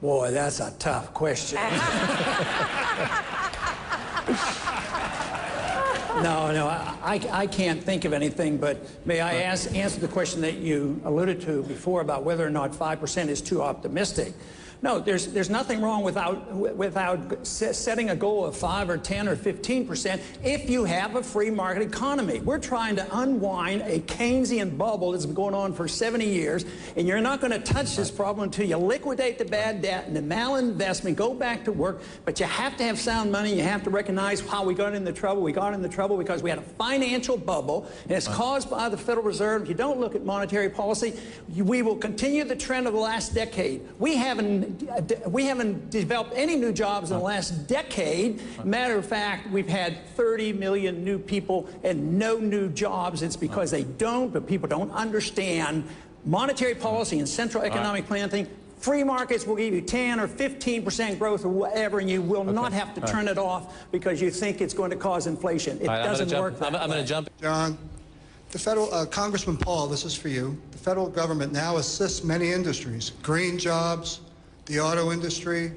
Boy, that's a tough question. No, I can't think of anything, but may I answer the question that you alluded to before about whether or not 5% is too optimistic? No, there's nothing wrong without setting a goal of 5 or 10 or 15% if you have a free market economy. We're trying to unwind a Keynesian bubble that's been going on for 70 years, and you're not going to touch this problem until you liquidate the bad debt and the malinvestment, go back to work, but you have to have sound money. You have to recognize how we got into trouble. We got into trouble because we had a financial bubble, and it's caused by the Federal Reserve. If you don't look at monetary policy, we will continue the trend of the last decade. We haven't developed any new jobs in the last decade. Matter of fact, we've had 30 million new people and no new jobs. It's because but people don't understand monetary policy and central economic planning. Free markets will give you 10 or 15% growth or whatever, and you will not have to turn it off because you think it's going to cause inflation. It doesn't work that way. I'm going to jump. John, the federal, Congressman Paul, this is for you. The federal government now assists many industries, green jobs, the auto industry,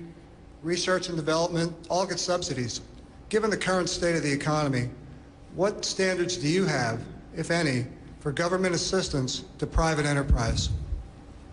research and development, all get subsidies. Given the current state of the economy, what standards do you have, if any, for government assistance to private enterprise?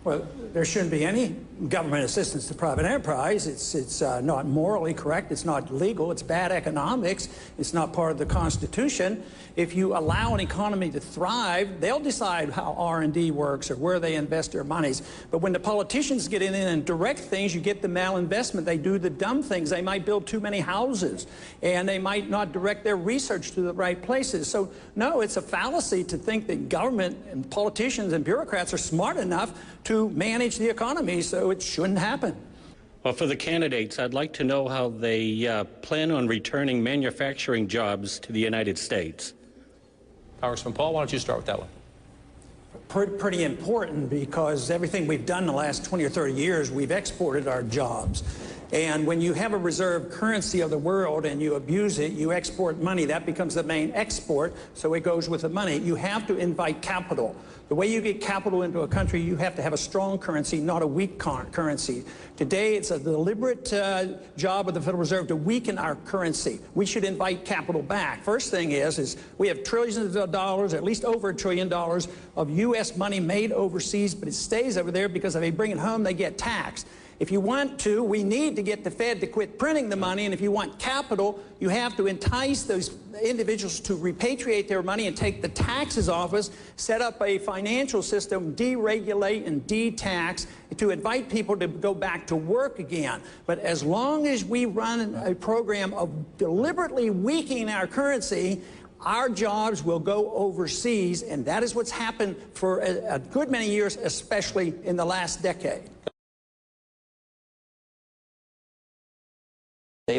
Well, there shouldn't be any government assistance to private enterprise. It's not morally correct. It's not legal. It's bad economics. It's not part of the Constitution. If you allow an economy to thrive, they'll decide how R&D works or where they invest their monies. But when the politicians get in and direct things, you get the malinvestment. They do the dumb things. They might build too many houses, and they might not direct their research to the right places. So, no, it's a fallacy to think that government and politicians and bureaucrats are smart enough to manage the economy, so it shouldn't happen. Well, for the candidates, I'd like to know how they plan on returning manufacturing jobs to the United States. Congressman Paul, why don't you start with that one? Pretty important, because everything we've done in the last 20 or 30 years, we've exported our jobs. And when you have a reserve currency of the world and you abuse it, you export money. That becomes the main export, so it goes with the money. You have to invite capital. The way you get capital into a country, you have to have a strong currency, not a weak currency. Today, it's a deliberate job of the Federal Reserve to weaken our currency. We should invite capital back. First thing is we have trillions of dollars, at least over $1 trillion of U.S. money made overseas, but it stays over there because if they bring it home, they get taxed. If you want to, we need to get the Fed to quit printing the money, and if you want capital, you have to entice those individuals to repatriate their money and take the taxes off us, set up a financial system, deregulate and de-tax, to invite people to go back to work again. But as long as we run a program of deliberately weakening our currency, our jobs will go overseas, and that is what's happened for a good many years, especially in the last decade.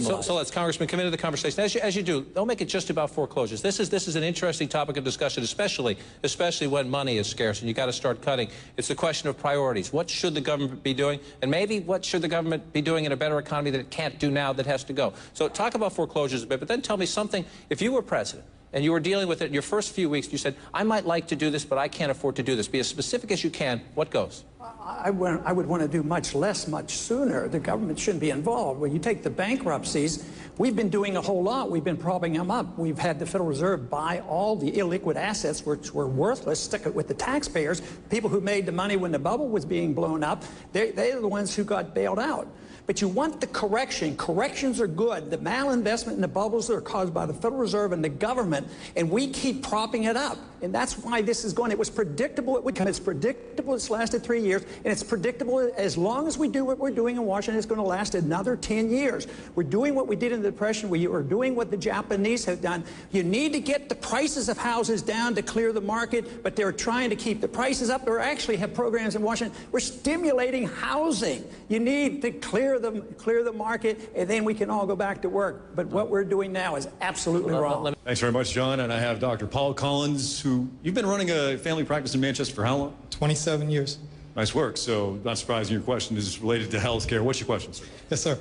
So let's, Congressman, come into the conversation. As you do, don't make it just about foreclosures. This is an interesting topic of discussion, especially when money is scarce and you got to start cutting. It's a question of priorities. What should the government be doing? And maybe what should the government be doing in a better economy that it can't do now that has to go? So talk about foreclosures a bit, but then tell me something. If you were president and you were dealing with it in your first few weeks, you said, I might like to do this, but I can't afford to do this. Be as specific as you can. What goes? I would want to do much less, much sooner. The government shouldn't be involved. When you take the bankruptcies, we've been doing a whole lot. We've been propping them up. We've had the Federal Reserve buy all the illiquid assets which were worthless, stick it with the taxpayers. People who made the money when the bubble was being blown up, they're the ones who got bailed out. But you want the correction. Corrections are good. The malinvestment and the bubbles are caused by the Federal Reserve and the government, and we keep propping it up. And that's why this is going. It was predictable. It's predictable. It's lasted 3 years, and it's predictable as long as we do what we're doing in Washington, it's going to last another 10 years. We're doing what we did in the Depression. We are doing what the Japanese have done. You need to get the prices of houses down to clear the market, but they're trying to keep the prices up. Or actually have programs in Washington. We're stimulating housing. You need to clear the market, and then we can all go back to work. But what we're doing now is absolutely wrong. Thanks very much, John. And I have Dr. Paul Collins, who you've been running a family practice in Manchester for how long? 27 years. Nice work. So not surprising your question is related to health care. What's your question, sir? Yes, sir.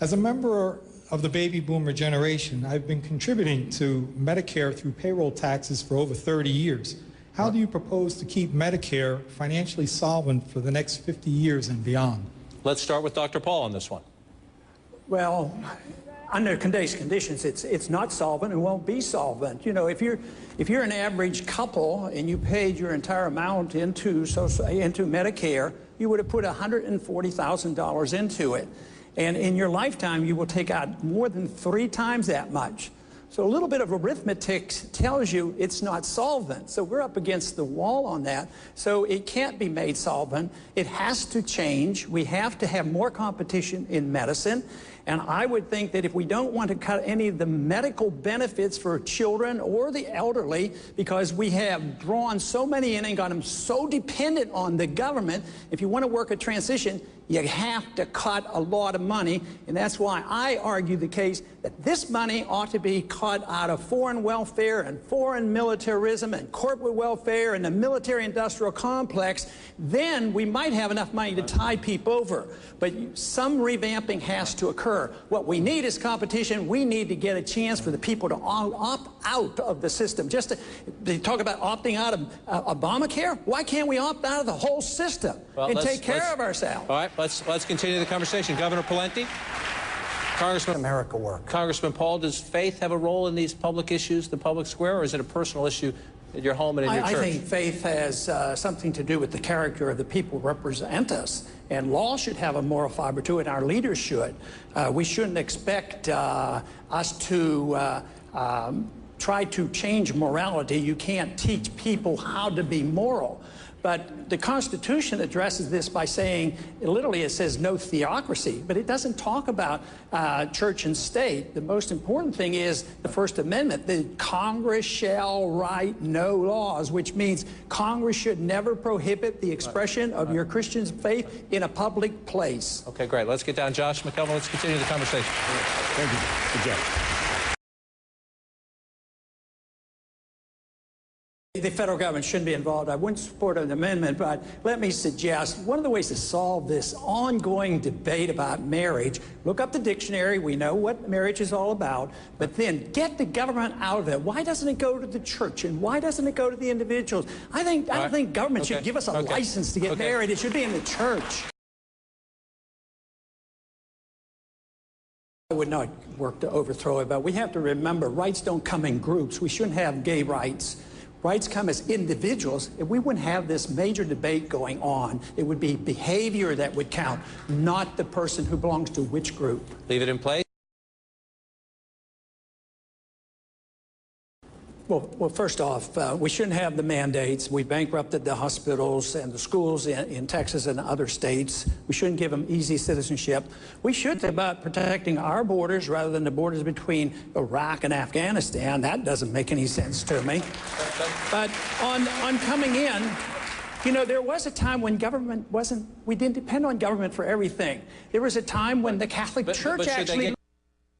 As a member of the baby boomer generation, I've been contributing to Medicare through payroll taxes for over 30 years. How do you propose to keep Medicare financially solvent for the next 50 years and beyond? Let's start with Dr. Paul on this one. Well, under today's conditions, it's not solvent and won't be solvent. You know, if you're an average couple and you paid your entire amount into Medicare, you would have put $140,000 into it. And in your lifetime, you will take out more than 3 times that much. So a little bit of arithmetic tells you it's not solvent. So we're up against the wall on that. So it can't be made solvent. It has to change. We have to have more competition in medicine. And I would think that if we don't want to cut any of the medical benefits for children or the elderly, because we have drawn so many in and got them so dependent on the government, if you want to work a transition, you have to cut a lot of money. And that's why I argue the case that this money ought to be cut out of foreign welfare and foreign militarism and corporate welfare and the military-industrial complex. Then we might have enough money to tide people over. But some revamping has to occur. What we need is competition. We need to get a chance for the people to opt out of the system. Just to talk about opting out of Obamacare, why can't we opt out of the whole system and take care of ourselves? All right, let's continue the conversation. Governor Pawlenty? Congressman America work. Congressman Paul, does faith have a role in these public issues, the public square, or is it a personal issue at your home and in your church? I think faith has something to do with the character of the people who represent us. And law should have a moral fiber to it, and our leaders should. We shouldn't expect us to try to change morality. You can't teach people how to be moral. But the Constitution addresses this by saying, literally it says no theocracy, but it doesn't talk about church and state. The most important thing is the First Amendment. The Congress shall write no laws, which means Congress should never prohibit the expression of your Christian faith in a public place. Okay, great. Let's get down. Josh McElveen, let's continue the conversation. Thank you. Good job. The federal government shouldn't be involved. I wouldn't support an amendment, but let me suggest one of the ways to solve this ongoing debate about marriage, look up the dictionary. We know what marriage is all about, but then get the government out of it. Why doesn't it go to the church, and why doesn't it go to the individuals? I don't think government should give us a license to get married. It should be in the church. I would not work to overthrow it, but we have to remember rights don't come in groups. We shouldn't have gay rights. Rights come as individuals. If we wouldn't have this major debate going on, it would be behavior that would count, not the person who belongs to which group. Leave it in place. Well, first off, we shouldn't have the mandates. We bankrupted the hospitals and the schools in Texas and other states. We shouldn't give them easy citizenship. We should think about protecting our borders rather than the borders between Iraq and Afghanistan. That doesn't make any sense to me. But on coming in, you know, there was a time when government we didn't depend on government for everything. There was a time when the Catholic Church actually...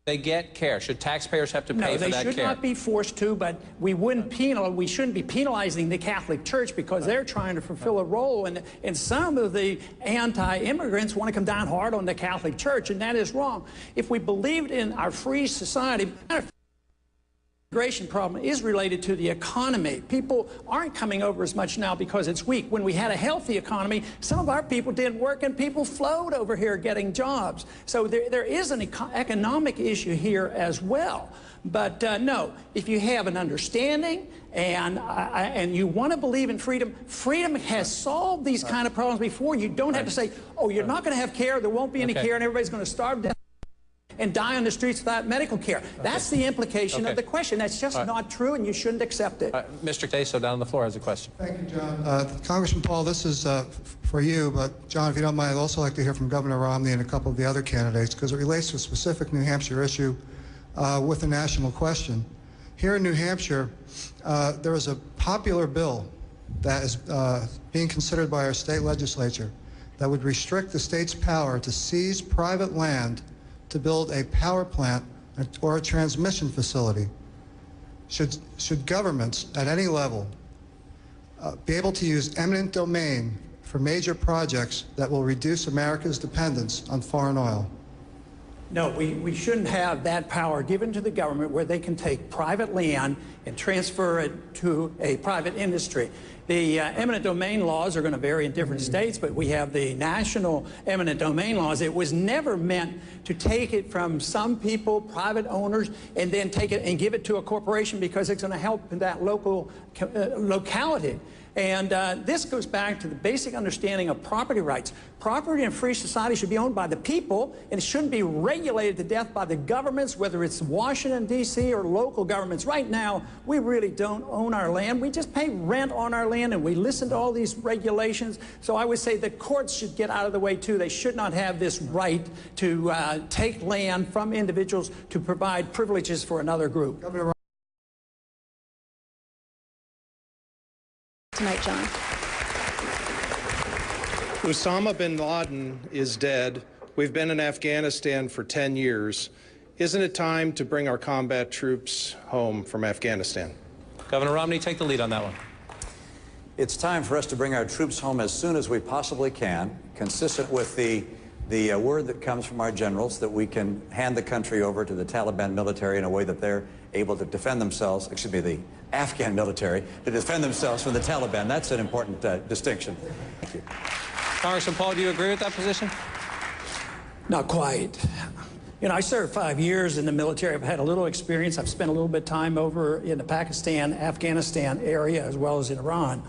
They get care. Should taxpayers have to pay for that care? No, they should not be forced to, but we shouldn't be penalizing the Catholic Church because they're trying to fulfill a role, and some of the anti-immigrants want to come down hard on the Catholic Church, and that is wrong. If we believed in our free society, the immigration problem is related to the economy. People aren't coming over as much now because it's weak. When we had a healthy economy, some of our people didn't work and people flowed over here getting jobs. So there is an economic issue here as well. But no, if you have an understanding and you want to believe in freedom, freedom has solved these kind of problems before. You don't have to say, oh, you're not going to have care, there won't be any care, and everybody's going to starve to death and die on the streets without medical care. That's the implication of the question. That's just not true, and you shouldn't accept it. Mr. Taso down on the floor has a question. Thank you, John. Congressman Paul, this is for you, but John, if you don't mind, I'd also like to hear from Governor Romney and a couple of the other candidates, because it relates to a specific New Hampshire issue with a national question. Here in New Hampshire, there is a popular bill that is being considered by our state legislature that would restrict the state's power to seize private land to build a power plant or a transmission facility. Should governments at any level be able to use eminent domain for major projects that will reduce America's dependence on foreign oil? No, we shouldn't have that power given to the government where they can take private land and transfer it to a private industry. The eminent domain laws are going to vary in different states, but we have the national eminent domain laws. It was never meant to take it from some people, private owners, and then take it and give it to a corporation because it's going to help that local locality. And this goes back to the basic understanding of property rights. Property in a free society should be owned by the people, and it shouldn't be regulated to death by the governments, whether it's Washington, D.C. or local governments. Right now, we really don't own our land. We just pay rent on our land, and we listen to all these regulations. So I would say the courts should get out of the way, too. They should not have this right to take land from individuals to provide privileges for another group. Tonight, John. Osama bin Laden is dead. We've been in Afghanistan for 10 years. Isn't it time to bring our combat troops home from Afghanistan? Governor Romney, take the lead on that one. It's time for us to bring our troops home as soon as we possibly can, consistent with the word that comes from our generals that we can hand the country over to the Taliban military in a way that they're able to defend themselves, excuse me, the Afghan military, to defend themselves from the Taliban. That's an important distinction. Thank you. Congressman Paul, do you agree with that position? Not quite. You know, I served 5 years in the military. I've had a little experience. I've spent a little bit of time over in the Pakistan, Afghanistan area, as well as in Iran.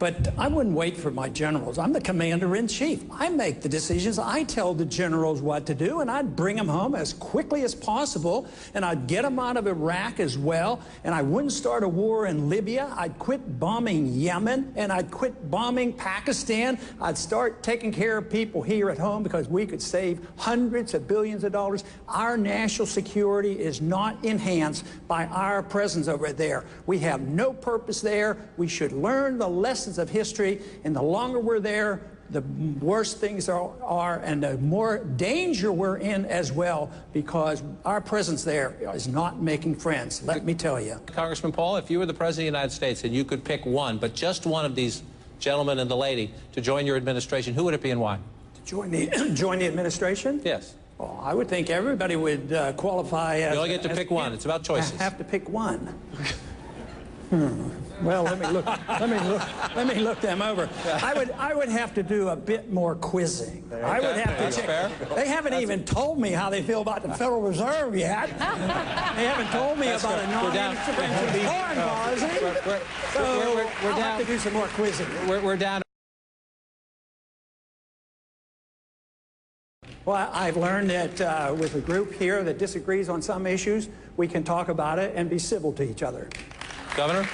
But I wouldn't wait for my generals. I'm the commander-in-chief. I make the decisions. I tell the generals what to do, and I'd bring them home as quickly as possible, and I'd get them out of Iraq as well, and I wouldn't start a war in Libya. I'd quit bombing Yemen, and I'd quit bombing Pakistan. I'd start taking care of people here at home because we could save hundreds of billions of dollars. Our national security is not enhanced by our presence over there. We have no purpose there. We should learn the lessons of history, and the longer we're there, the worse things are, and the more danger we're in as well, because our presence there is not making friends, let me tell you. Congressman Paul, if you were the President of the United States and you could pick one, but just one of these gentlemen and the lady to join your administration, who would it be and why? Join the administration? Yes. Well, I would think everybody would qualify as... You only get to pick one. It's about choices. I have to pick one. Well, let me look them over. I would have to do a bit more quizzing. I would have to check. Fair. They haven't even told me how they feel about the Federal Reserve yet. They haven't told me about a non-intervention foreign policy. So I'll have to do some more quizzing. We're down. Well, I've learned that with a group here that disagrees on some issues, we can talk about it and be civil to each other. Governor?